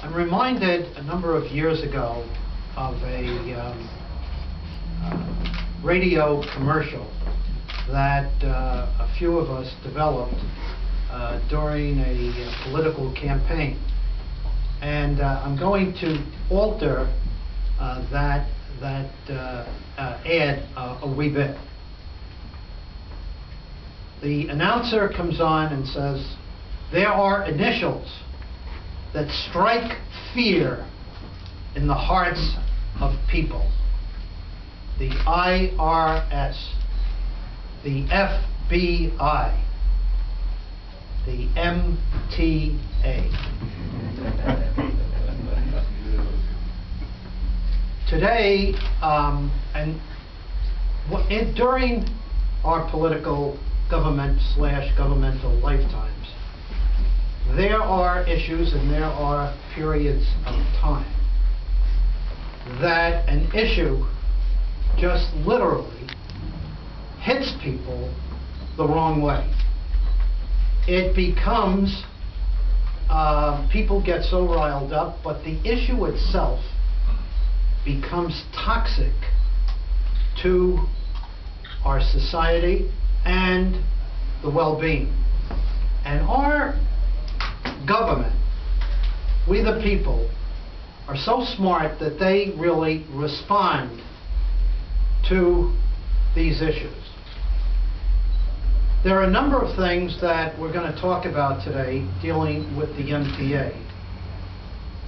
I'm reminded a number of years ago of a radio commercial that a few of us developed during a political campaign. And I'm going to alter that ad a wee bit. The announcer comes on and says, "There are initials that strike fear in the hearts of people. The IRS, the FBI, the MTA." Today, during our political governmental lifetimes, there are issues and there are periods of time that an issue just literally hits people the wrong way. It becomes, people get so riled up, but the issue itself becomes toxic to our society and the well-being. And our government, we the people, are so smart that they really respond to these issues. There are a number of things that we're going to talk about today dealing with the MTA.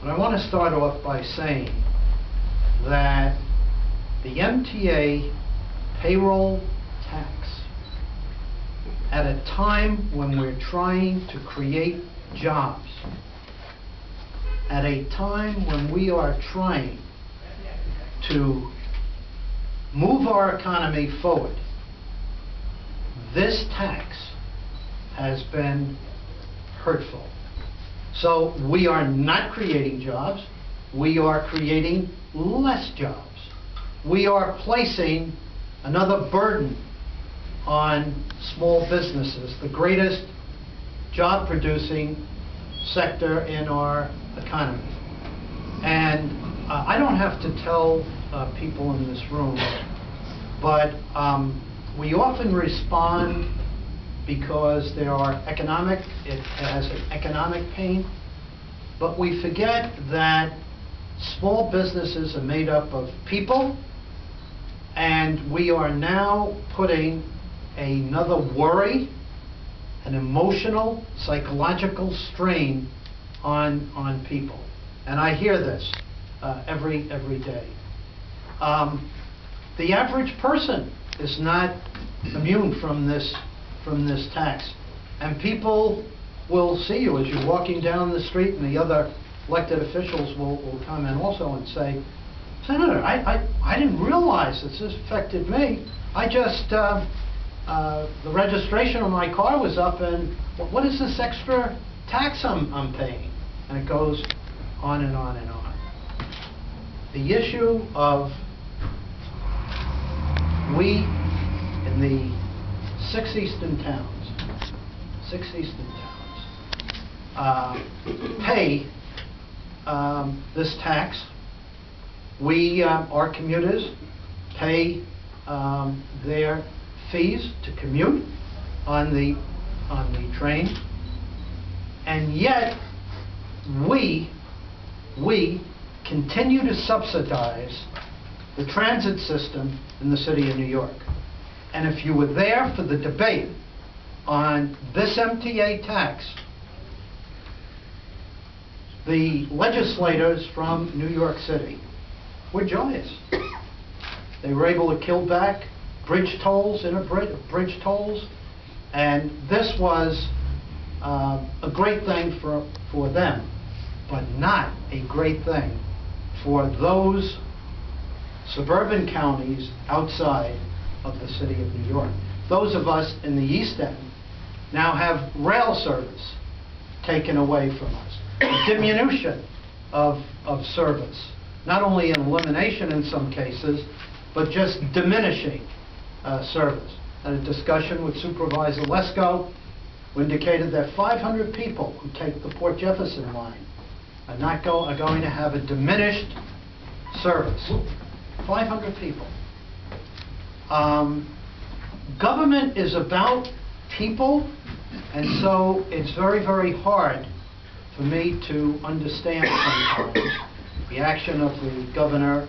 But I want to start off by saying that the MTA payroll tax, at a time when we're trying to create jobs, at a time when we are trying to move our economy forward, this tax has been hurtful. So we are not creating jobs, we are creating less jobs. We are placing another burden on small businesses, the greatest job-producing sector in our economy. And I don't have to tell people in this room, but we often respond because there are it has an economic pain, but we forget that small businesses are made up of people, and we are now putting another worry, an emotional, psychological strain on people. And I hear this every day. The average person is not immune from this tax. And people will see you as you're walking down the street, and the other elected officials will comment also and say, "Senator, I didn't realize this affected me. I just, the registration on my car was up, and what is this extra tax I'm paying?" And it goes on and on and on. The issue of we in the six eastern towns pay this tax. We, our commuters, pay their fees to commute on the train, and yet we continue to subsidize the transit system in the city of New York. And if you were there for the debate on this MTA tax, the legislators from New York City were joyous. They were able to kill back bridge tolls, bridge tolls, and this was a great thing for them, but not a great thing for those suburban counties outside of the city of New York. Those of us in the East End now have rail service taken away from us, a diminution of service, not only an elimination in some cases, but just diminishing service. Had a discussion with Supervisor Lesko, who indicated that 500 people who take the Port Jefferson line are going to have a diminished service. 500 people. Government is about people, and so it's very, very hard for me to understand sometimes the action of the governor